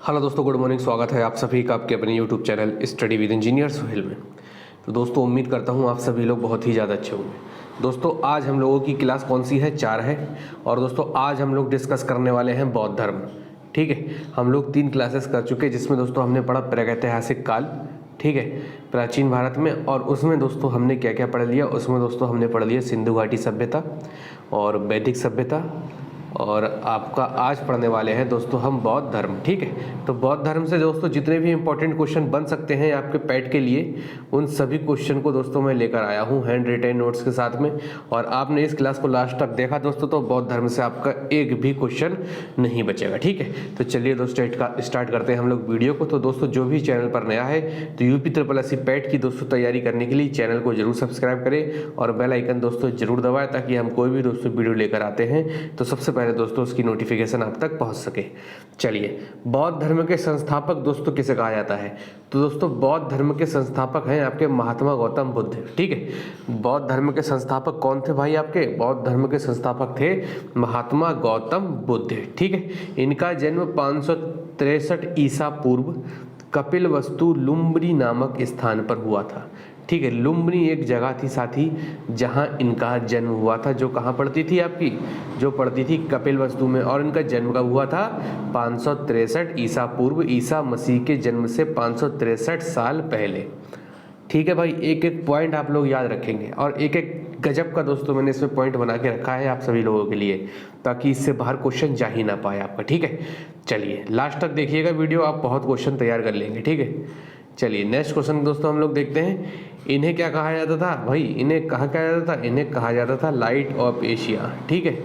Hello दोस्तों, good morning. स्वागत है आप सभी का आपके अपने YouTube channel study with engineer Sohail में। तो दोस्तों उम्मीद करता हूँ आप सभी लोग बहुत ही ज़्यादा अच्छे होंगे। दोस्तों आज हम लोगों की क्लास कौन सी है? 4 है। और दोस्तों आज हम लोग डिस्कस करने वाले हैं बौद्ध धर्म। ठीक है, हम लोग 3 क्लासेस कर चुके हैं जिसमें दोस्तों हमने पढ़ा प्रागैतिहासिक काल, ठीक है, प्राचीन भारत में। और उसमें दोस्तों हमने क्या क्या पढ़ लिया? उसमें दोस्तों हमने पढ़ लिया सिंधु घाटी सभ्यता और वैदिक सभ्यता। और आपका आज पढ़ने वाले हैं दोस्तों हम बौद्ध धर्म। ठीक है, तो बौद्ध धर्म से दोस्तों जितने भी इंपॉर्टेंट क्वेश्चन बन सकते हैं आपके पैट के लिए, उन सभी क्वेश्चन को दोस्तों मैं लेकर आया हूं हैंड रिटेन नोट्स के साथ में। और आपने इस क्लास को लास्ट तक देखा दोस्तों तो बौद्ध धर्म से आपका एक भी क्वेश्चन नहीं बचेगा। ठीक है, तो चलिए दोस्तों स्टार्ट करते हैं हम लोग वीडियो को। तो दोस्तों जो भी चैनल पर नया है तो यूपी SSC पैट की दोस्तों तैयारी करने के लिए चैनल को जरूर सब्सक्राइब करें और बेल आइकन दोस्तों जरूर दबाएं ताकि हम कोई भी दोस्तों वीडियो लेकर आते हैं तो सबसे पहले दोस्तों उसकी नोटिफिकेशन आप तक पहुंच सके। चलिए, बौद्ध धर्म के संस्थापक दोस्तों किसे कहा जाता है? तो दोस्तों बौद्ध धर्म के संस्थापक हैं आपके महात्मा गौतम बुद्ध। ठीक है, बौद्ध धर्म के संस्थापक कौन थे भाई? आपके बौद्ध धर्म के संस्थापक थे महात्मा गौतम बुद्ध। ठीक है, इनका जन्म 563 ईसा पूर्व कपिलवस्तु लुम्बिनी नामक स्थान पर हुआ था। ठीक है, लुम्बिनी एक जगह थी साथी जहां इनका जन्म हुआ था, जो कहां पड़ती थी आपकी, जो पड़ती थी कपिलवस्तु में। और इनका जन्म कब हुआ था? 563 ईसा पूर्व, ईसा मसीह के जन्म से 563 साल पहले। ठीक है भाई, एक एक पॉइंट आप लोग याद रखेंगे और एक एक गजब का दोस्तों मैंने इसमें पॉइंट बना के रखा है आप सभी लोगों के लिए ताकि इससे बाहर क्वेश्चन जा ही ना पाए आपका। ठीक है, चलिए लास्ट तक देखिएगा वीडियो, आप बहुत क्वेश्चन तैयार कर लेंगे। ठीक है, चलिए नेक्स्ट क्वेश्चन दोस्तों हम लोग देखते हैं। इन्हें क्या कहा जाता था भाई? इन्हें कहा क्या जाता था? इन्हें कहा जाता था लाइट ऑफ एशिया। ठीक है,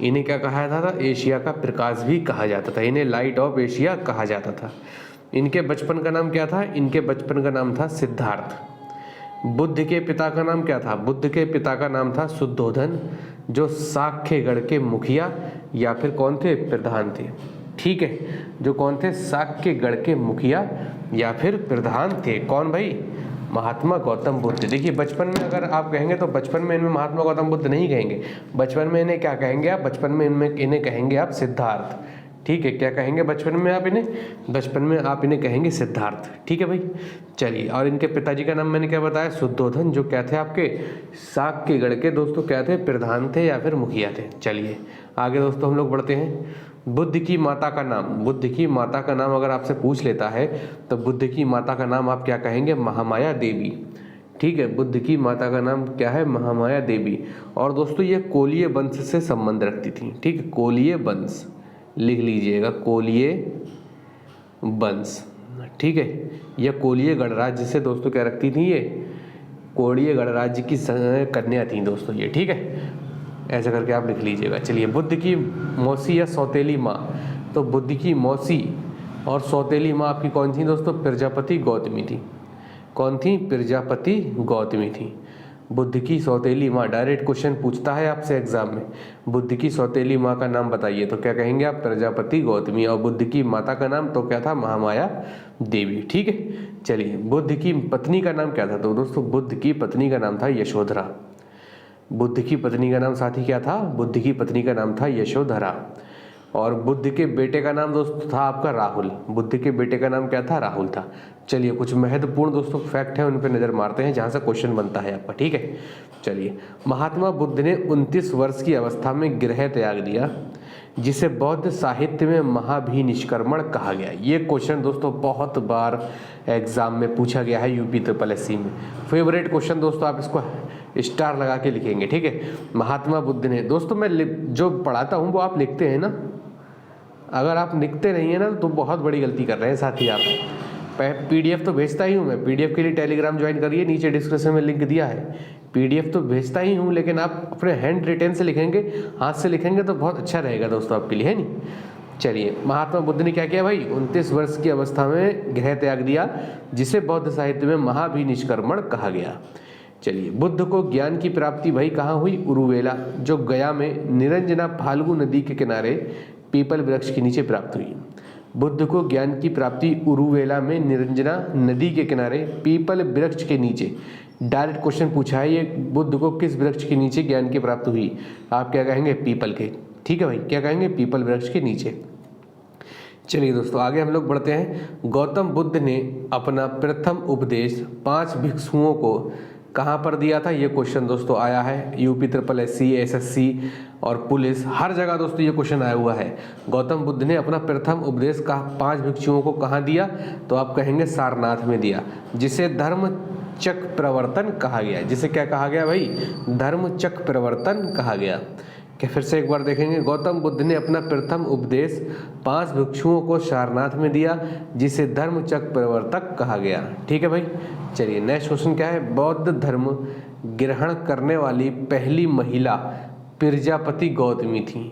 इन्हें क्या कहा जाता था? एशिया का प्रकाश भी कहा जाता था। इन्हें लाइट ऑफ एशिया कहा जाता था। इनके बचपन का नाम क्या था? इनके बचपन का नाम था सिद्धार्थ। बुद्ध के पिता का नाम क्या था? बुद्ध के पिता का नाम था शुद्धोधन, जो साक्यगढ़ के मुखिया या फिर कौन थे? प्रधान थे। ठीक है, जो कौन थे? साक्यगढ़ के मुखिया या फिर प्रधान थे। कौन भाई? महात्मा गौतम बुद्ध। देखिए बचपन में अगर आप कहेंगे तो बचपन में इनमें महात्मा गौतम बुद्ध नहीं कहेंगे, बचपन में इन्हें क्या कहेंगे आप? बचपन में इन्हें कहेंगे आप सिद्धार्थ। ठीक है, क्या कहेंगे बचपन में आप इन्हें? बचपन में आप इन्हें कहेंगे सिद्धार्थ। ठीक है भाई, चलिए। और इनके पिताजी का नाम मैंने क्या बताया? शुद्धोधन, जो क्या थे आपके? साक्यगढ़ के दोस्तों क्या थे? प्रधान थे या फिर मुखिया थे। चलिए आगे दोस्तों हम लोग बढ़ते हैं। बुद्ध की माता का नाम, बुद्ध की माता का नाम अगर आपसे पूछ लेता है तो बुद्ध की माता का नाम आप क्या कहेंगे? महामाया देवी। ठीक है, बुद्ध की माता का नाम क्या है? महामाया देवी। और दोस्तों ये कोलीय वंश से संबंध रखती थी। ठीक है, कोलीय वंश लिख लीजिएगा, कोलीय वंश। ठीक है, यह कोलीय गणराज्य से दोस्तों क्या रखती थी? ये कोलीय गणराज्य की कन्या थी दोस्तों ये। ठीक है, ऐसा करके आप लिख लीजिएगा। चलिए, बुद्ध की मौसी या सौतेली माँ, तो बुद्ध की मौसी और सौतेली माँ आपकी कौन थी दोस्तों? प्रजापति गौतमी थी। कौन थी? प्रजापति गौतमी थी। बुद्ध की सौतेली माँ, डायरेक्ट क्वेश्चन पूछता है आपसे एग्जाम में, बुद्ध की सौतेली माँ का नाम बताइए, तो क्या कहेंगे आप? प्रजापति गौतमी। और बुद्ध की माता का नाम तो क्या था? महामाया देवी। ठीक है, चलिए बुद्ध की पत्नी का नाम क्या था? तो दोस्तों बुद्ध की पत्नी का नाम था यशोधरा। बुद्ध की पत्नी का नाम साथी क्या था? बुद्ध की पत्नी का नाम था यशोधरा। और बुद्ध के बेटे का नाम दोस्तों था आपका राहुल। बुद्ध के बेटे का नाम क्या था? राहुल था। चलिए कुछ महत्वपूर्ण दोस्तों फैक्ट है उन पर नजर मारते हैं जहां से क्वेश्चन बनता है आपका। ठीक है, चलिए। महात्मा बुद्ध ने 29 वर्ष की अवस्था में गृह त्याग दिया, जिसे बौद्ध साहित्य में महाभिनिष्क्रमण कहा गया। ये क्वेश्चन दोस्तों बहुत बार एग्जाम में पूछा गया है यूपी SSC में। फेवरेट क्वेश्चन दोस्तों, आप इसको स्टार लगा के लिखेंगे। ठीक है, महात्मा बुद्ध ने दोस्तों, मैं जो पढ़ाता हूँ वो आप लिखते हैं ना, अगर आप लिखते नहीं है ना तो बहुत बड़ी गलती कर रहे हैं साथी आप। PDF तो भेजता ही हूँ मैं, PDF के लिए टेलीग्राम ज्वाइन करिए, नीचे डिस्क्रिप्शन में लिंक दिया है। PDF तो भेजता ही हूँ, लेकिन आप अपने हैंड रिटेन से लिखेंगे, हाथ से लिखेंगे तो बहुत अच्छा रहेगा दोस्तों आपके लिए, है नहीं। चलिए, महात्मा बुद्ध ने क्या किया भाई? 29 वर्ष की अवस्था में गृह त्याग दिया, जिसे बौद्ध साहित्य में महाभिनिष्क्रमण कहा गया। चलिए, बुद्ध को ज्ञान की प्राप्ति भाई कहाँ हुई? उरुवेला, जो गया में निरंजना फाल्गु नदी के किनारे पीपल वृक्ष के नीचे प्राप्त हुई। बुद्ध को ज्ञान की प्राप्ति उरुवेला में निरंजना नदी के किनारे पीपल वृक्ष के नीचे। डायरेक्ट क्वेश्चन पूछा है ये, बुद्ध को किस वृक्ष के नीचे ज्ञान की प्राप्ति हुई? आप क्या कहेंगे? पीपल के। ठीक है भाई, क्या कहेंगे? पीपल वृक्ष के नीचे। चलिए दोस्तों आगे हम लोग बढ़ते हैं। गौतम बुद्ध ने अपना प्रथम उपदेश 5 भिक्षुओं को कहाँ पर दिया था? ये क्वेश्चन दोस्तों आया है यूपी ट्रिपल एससी, एसएससी और पुलिस, हर जगह दोस्तों ये क्वेश्चन आया हुआ है। गौतम बुद्ध ने अपना प्रथम उपदेश 5 भिक्षुओं को कहाँ दिया? तो आप कहेंगे सारनाथ में दिया, जिसे धर्म चक प्रवर्तन कहा गया। जिसे क्या कहा गया भाई? धर्म चक प्रवर्तन कहा गया। कि फिर से एक बार देखेंगे। गौतम बुद्ध ने अपना प्रथम उपदेश 5 भिक्षुओं को सारनाथ में दिया, जिसे धर्म चक प्रवर्तक कहा गया। ठीक है भाई। चलिए नेक्स्ट क्वेश्चन क्या है? बौद्ध धर्म ग्रहण करने वाली पहली महिला प्रजापति गौतमी थी।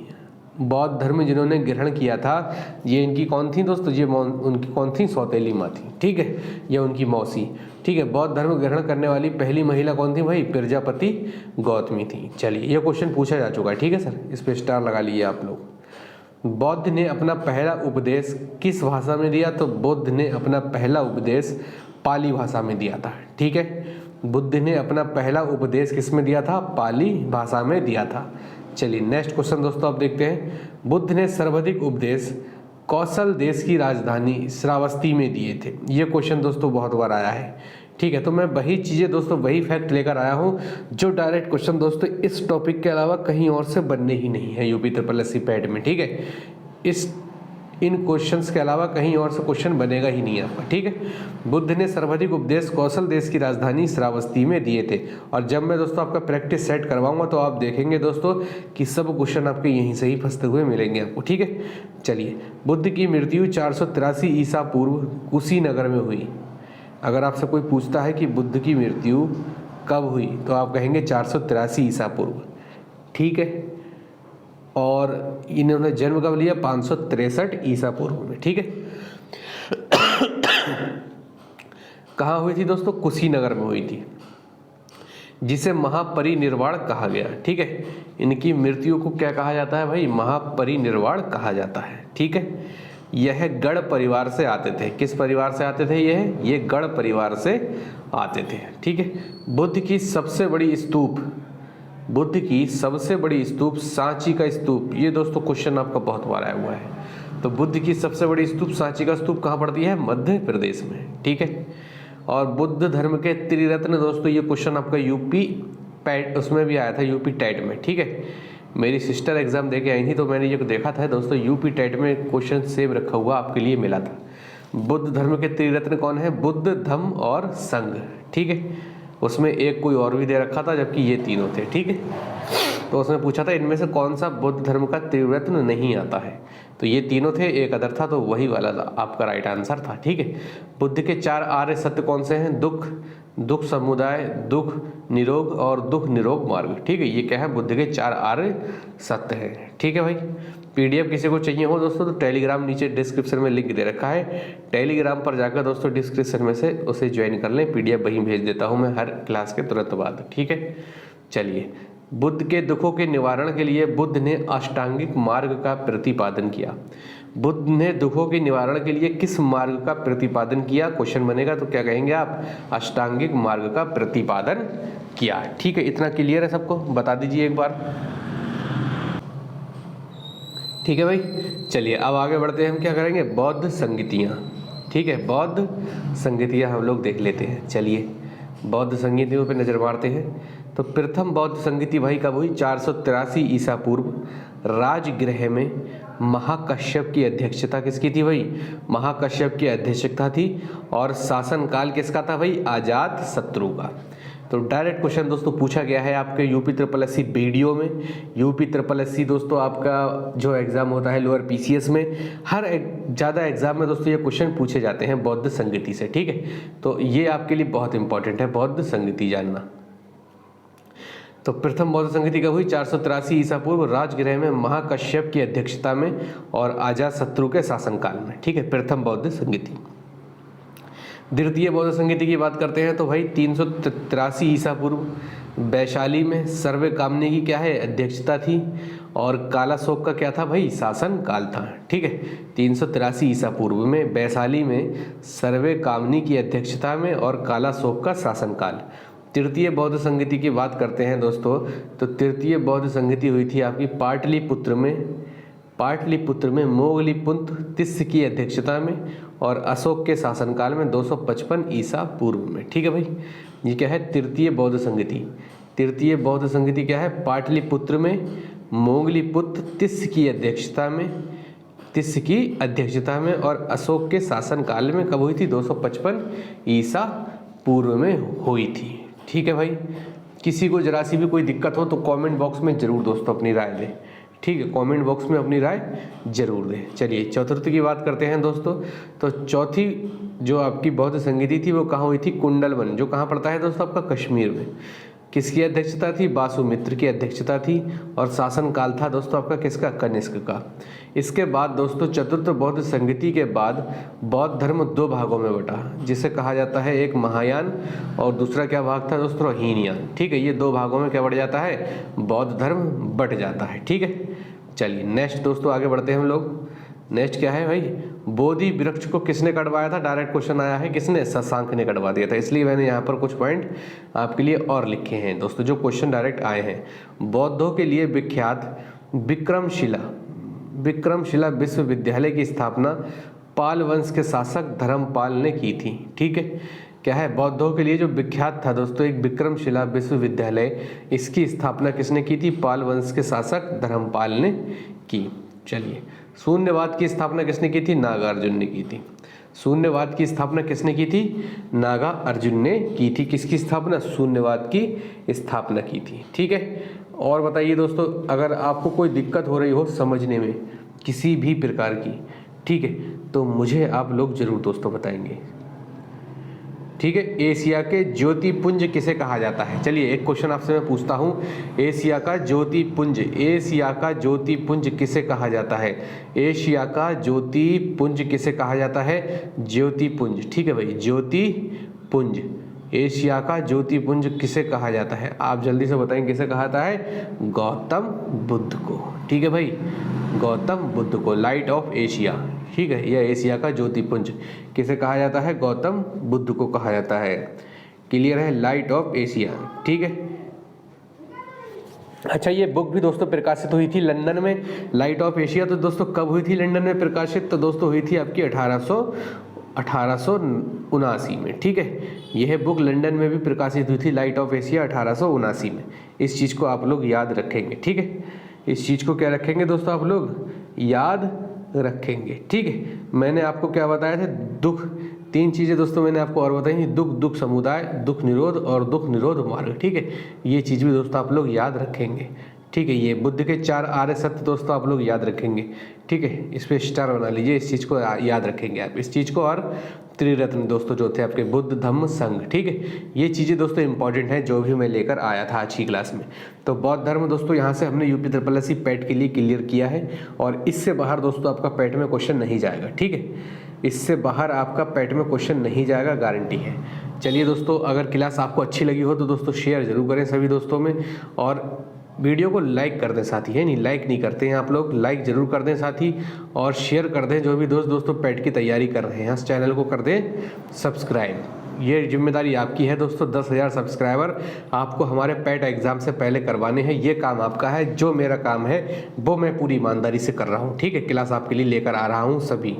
बौद्ध धर्म जिन्होंने ग्रहण किया था ये इनकी कौन थी दोस्तों? ये उनकी कौन थी? सौतेली माँ थी। ठीक है, ये उनकी मौसी। ठीक है, बौद्ध धर्म ग्रहण करने वाली पहली महिला कौन थी भाई? प्रजापति गौतमी थी। चलिए ये क्वेश्चन पूछा जा चुका है। ठीक है सर, इस पे स्टार लगा लीजिए आप लोग। बौद्ध ने अपना पहला उपदेश किस भाषा में दिया? तो बुद्ध ने अपना पहला उपदेश पाली भाषा में दिया था। ठीक है, बुद्ध ने अपना पहला उपदेश किस में दिया था? पाली भाषा में दिया था। चलिए नेक्स्ट क्वेश्चन दोस्तों आप देखते हैं। बुद्ध ने सर्वाधिक उपदेश कौशल देश की राजधानी श्रावस्ती में दिए थे। ये क्वेश्चन दोस्तों बहुत बार आया है। ठीक है, तो मैं वही चीज़ें दोस्तों, वही फैक्ट लेकर आया हूँ जो डायरेक्ट क्वेश्चन दोस्तों इस टॉपिक के अलावा कहीं और से बनने ही नहीं है यूपी ट्रिपल एससी पैट में। ठीक है, इन क्वेश्चंस के अलावा कहीं और से क्वेश्चन बनेगा ही नहीं आपका। ठीक है, बुद्ध ने सर्वाधिक उपदेश कौशल देश की राजधानी श्रावस्ती में दिए थे। और जब मैं दोस्तों आपका प्रैक्टिस सेट करवाऊंगा तो आप देखेंगे दोस्तों कि सब क्वेश्चन आपके यहीं से ही फंसते हुए मिलेंगे आपको। ठीक है, चलिए बुद्ध की मृत्यु 483 ईसा पूर्व कुशीनगर में हुई। अगर आपसे कोई पूछता है कि बुद्ध की मृत्यु कब हुई तो आप कहेंगे 483 ईसा पूर्व। ठीक है, और इन्होंने जन्म कब लिया? 563 ईसा पूर्व में। ठीक है, कहाँ हुई थी दोस्तों? कुशीनगर में हुई थी, जिसे महापरिनिर्वाण कहा गया। ठीक है, इनकी मृत्यु को क्या कहा जाता है भाई? महापरिनिर्वाण कहा जाता है। ठीक है, यह गढ़ परिवार से आते थे। किस परिवार से आते थे? ये गढ़ परिवार से आते थे। ठीक है, बुद्ध की सबसे बड़ी स्तूप सांची का स्तूप। ये दोस्तों क्वेश्चन आपका बहुत बार आया हुआ है। तो बुद्ध की सबसे बड़ी स्तूप सांची का स्तूप कहाँ पड़ती है? मध्य प्रदेश में। ठीक है, और बुद्ध धर्म के त्रिरत्न दोस्तों, ये क्वेश्चन आपका यूपी पैट उसमें भी आया था, यूपी टेट में। ठीक है, मेरी सिस्टर एग्जाम दे के आई थी तो मैंने ये देखा था दोस्तों, यूपी टेट में क्वेश्चन सेव रखा हुआ आपके लिए मिला था। बुद्ध धर्म के त्रिरत्न कौन है? बुद्ध, धम्म और संघ। ठीक है, उसमें एक कोई और भी दे रखा था जबकि ये तीनों थे। ठीक है, तो उसने पूछा था इनमें से कौन सा बुद्ध धर्म का त्रिरत्न नहीं आता है? तो ये तीनों थे, एक अदर था, तो वही वाला आपका राइट आंसर था। ठीक है, बुद्ध के 4 आर्य सत्य कौन से हैं? दुख समुदाय, दुख निरोग और दुख निरोग मार्ग। ठीक है, ये क्या है? बुद्ध के 4 आर्य सत्य हैं। ठीक है भाई, पीडीएफ किसी को चाहिए हो दोस्तों तो टेलीग्राम नीचे डिस्क्रिप्शन में लिंक दे रखा है, टेलीग्राम पर जाकर दोस्तों डिस्क्रिप्शन में से उसे ज्वाइन कर लें। पीडीएफ वहीं भेज देता हूं मैं हर क्लास के तुरंत बाद। ठीक है, चलिए बुद्ध के दुखों के निवारण के लिए बुद्ध ने अष्टांगिक मार्ग का प्रतिपादन किया। बुद्ध ने दुखों के निवारण के लिए किस मार्ग का प्रतिपादन किया? क्वेश्चन बनेगा तो क्या कहेंगे आप? अष्टांगिक मार्ग का प्रतिपादन किया। ठीक है, इतना क्लियर है सबको? बता दीजिए एक बार। ठीक है भाई, चलिए अब आगे बढ़ते हैं। हम क्या करेंगे? बौद्ध संगीतियाँ। ठीक है, बौद्ध संगीतियाँ हम लोग देख लेते हैं। चलिए बौद्ध संगीतियों पे नज़र मारते हैं। तो प्रथम बौद्ध संगीति भाई कब हुई? 483 ईसा पूर्व राजगृह में महाकश्यप की अध्यक्षता किसकी थी भाई? महाकश्यप की अध्यक्षता थी। और शासनकाल किसका था भाई? अजात शत्रु का। तो डायरेक्ट क्वेश्चन दोस्तों पूछा गया है आपके यूपी ट्रिपल एससी वीडियो में। यूपी ट्रिपल एससी दोस्तों आपका जो एग्जाम होता है लोअर पीसीएस में, हर ज़्यादा एग्जाम में दोस्तों ये क्वेश्चन पूछे जाते हैं बौद्ध संगीति से। ठीक है, तो ये आपके लिए बहुत इंपॉर्टेंट है बौद्ध संगीति जानना। तो प्रथम बौद्ध संगीति कब हुई? 483 ईसा पूर्व राजगृह में महाकश्यप की अध्यक्षता में और अजात शत्रु के शासनकाल में। ठीक है, प्रथम बौद्ध संगीति। द्वितीय बौद्ध संगीति की बात करते हैं तो भाई 383 ईसा पूर्व वैशाली में सर्वे कामनी की क्या है? अध्यक्षता थी। और कालाशोक का क्या था भाई? शासन काल था। ठीक है, 383 ईसा पूर्व में वैशाली में सर्वे कामनी की अध्यक्षता में और कालाशोक का शासनकाल। तृतीय बौद्ध संगीति की बात करते हैं दोस्तों, तो तृतीय बौद्ध संगीति हुई थी आपकी पाटलिपुत्र में पाटलिपुत्र में मोगलीपुंत तिस्य की अध्यक्षता में और अशोक के शासनकाल में 255 ईसा पूर्व में। ठीक है भाई, ये क्या है? तृतीय बौद्ध संगति। तृतीय बौद्ध संगति क्या है? पाटलिपुत्र में मोगलीपुत्र तिस्य की अध्यक्षता में और अशोक के शासनकाल में कब हुई थी? 255 ईसा पूर्व में हुई थी। ठीक है भाई, किसी को जरा सी भी कोई दिक्कत हो तो कमेंट बॉक्स में जरूर दोस्तों अपनी राय दें। ठीक है, कमेंट बॉक्स में अपनी राय जरूर दें। चलिए चतुर्थ की बात करते हैं दोस्तों। तो चौथी जो आपकी बौद्ध संगति थी वो कहाँ हुई थी? कुंडलवन, जो कहाँ पड़ता है दोस्तों? आपका कश्मीर में। किसकी अध्यक्षता थी? वासुमित्र की अध्यक्षता थी और शासन काल था दोस्तों आपका किसका? कनिष्क का। इसके बाद दोस्तों चतुर्थ बौद्ध संगति के बाद बौद्ध धर्म दो भागों में बटा, जिसे कहा जाता है एक महायान और दूसरा क्या भाग था दोस्तों? हीनयान। ठीक है, ये दो भागों में क्या बढ़ जाता है? बौद्ध धर्म बट जाता है। ठीक है, चलिए नेक्स्ट दोस्तों आगे बढ़ते हैं हम लोग। नेक्स्ट क्या है भाई? बोधि वृक्ष को किसने कटवाया था? डायरेक्ट क्वेश्चन आया है, किसने? शशांक ने कटवा दिया था। इसलिए मैंने यहाँ पर कुछ पॉइंट आपके लिए और लिखे हैं दोस्तों, जो क्वेश्चन डायरेक्ट आए हैं। बौद्धों के लिए विख्यात विक्रमशिला विश्वविद्यालय की स्थापना पाल वंश के शासक धर्मपाल ने की थी। ठीक है, क्या है? बौद्धों के लिए जो विख्यात था दोस्तों एक विक्रमशिला विश्वविद्यालय, इसकी स्थापना किसने की थी? पाल वंश के शासक धर्मपाल ने की। चलिए, शून्यवाद की स्थापना किसने की थी? नागार्जुन ने की थी। शून्यवाद की स्थापना किसने की थी? नागार्जुन ने की थी। किसकी स्थापना? शून्यवाद की स्थापना की थी। ठीक है, और बताइए दोस्तों, अगर आपको कोई दिक्कत हो रही हो समझने में किसी भी प्रकार की, ठीक है, तो मुझे आप लोग जरूर दोस्तों बताएंगे। ठीक है, एशिया के ज्योतिपुंज किसे कहा जाता है? चलिए एक क्वेश्चन आपसे मैं पूछता हूँ, एशिया का ज्योतिपुंज किसे कहा जाता है? एशिया का ज्योतिपुंज किसे कहा जाता है? ज्योतिपुंज। ठीक है भाई, ज्योतिपुंज, एशिया का ज्योतिपुंज किसे कहा जाता है? आप जल्दी से बताएं किसे कहा जाता है? गौतम बुद्ध को। ठीक है भाई, गौतम बुद्ध को, लाइट ऑफ एशिया। ठीक है, यह एशिया का ज्योतिपुंज किसे कहा जाता है? गौतम बुद्ध को कहा जाता है। क्लियर है? Light of Asia. ठीक है, अच्छा ये बुक भी दोस्तों प्रकाशित हुई थी लंदन में, लाइट ऑफ एशिया। तो दोस्तों कब हुई थी लंदन में प्रकाशित? तो दोस्तों हुई थी आपकी 1879 में। ठीक है, यह बुक लंदन में भी प्रकाशित हुई थी, लाइट ऑफ एशिया 1879 में। इस चीज़ को आप लोग याद रखेंगे। ठीक है, इस चीज़ को क्या रखेंगे दोस्तों? आप लोग याद रखेंगे। ठीक है, मैंने आपको क्या बताया था? दुख, तीन चीज़ें दोस्तों मैंने आपको और बताई थी, दुख समुदाय, दुख निरोध और दुख निरोध मार्ग। ठीक है, ये चीज़ भी दोस्तों आप लोग याद रखेंगे। ठीक है, ये बुद्ध के 4 आर्य सत्य दोस्तों आप लोग याद रखेंगे। ठीक है, इस पर स्टार बना लीजिए, इस चीज़ को याद रखेंगे आप, इस चीज़ को। और त्रिरत्न दोस्तों जो थे आपके, बुद्ध धम्म संघ। ठीक है, ये चीज़ें दोस्तों इंपॉर्टेंट हैं जो भी मैं लेकर आया था आज की क्लास में। तो बौद्ध धर्म दोस्तों यहाँ से हमने यूपी SSC पैट के लिए क्लियर किया है, और इससे बाहर दोस्तों आपका पैट में क्वेश्चन नहीं जाएगा। ठीक है, इससे बाहर आपका पैट में क्वेश्चन नहीं जाएगा, गारंटी है। चलिए दोस्तों, अगर क्लास आपको अच्छी लगी हो तो दोस्तों शेयर जरूर करें सभी दोस्तों में, और वीडियो को लाइक कर दें साथी, है नहीं? लाइक नहीं करते हैं आप लोग, लाइक जरूर कर दें साथी, और शेयर कर दें। जो भी दोस्तों पैट की तैयारी कर रहे हैं, इस चैनल को कर दें सब्सक्राइब। ये जिम्मेदारी आपकी है दोस्तों, 10,000 सब्सक्राइबर आपको हमारे पैट एग्जाम से पहले करवाने हैं। ये काम आपका है, जो मेरा काम है वो मैं पूरी ईमानदारी से कर रहा हूँ। ठीक है, क्लास आपके लिए लेकर आ रहा हूँ सभी।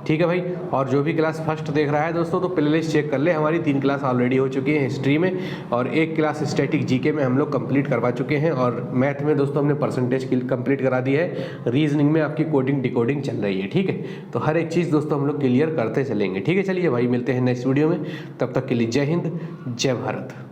ठीक है भाई, और जो भी क्लास फर्स्ट देख रहा है दोस्तों तो प्ले लिस्ट चेक कर ले, हमारी 3 क्लास ऑलरेडी हो चुकी है हिस्ट्री में, और 1 क्लास स्टैटिक जीके में हम लोग कंप्लीट करवा चुके हैं, और मैथ में दोस्तों हमने परसेंटेज कंप्लीट करा दी है, रीजनिंग में आपकी कोडिंग डिकोडिंग चल रही है। ठीक है, तो हर एक चीज़ दोस्तों हम लोग क्लियर करते चलेंगे। ठीक है, चलिए भाई मिलते हैं नेक्स्ट वीडियो में, तब तक के लिए जय हिंद, जय भारत।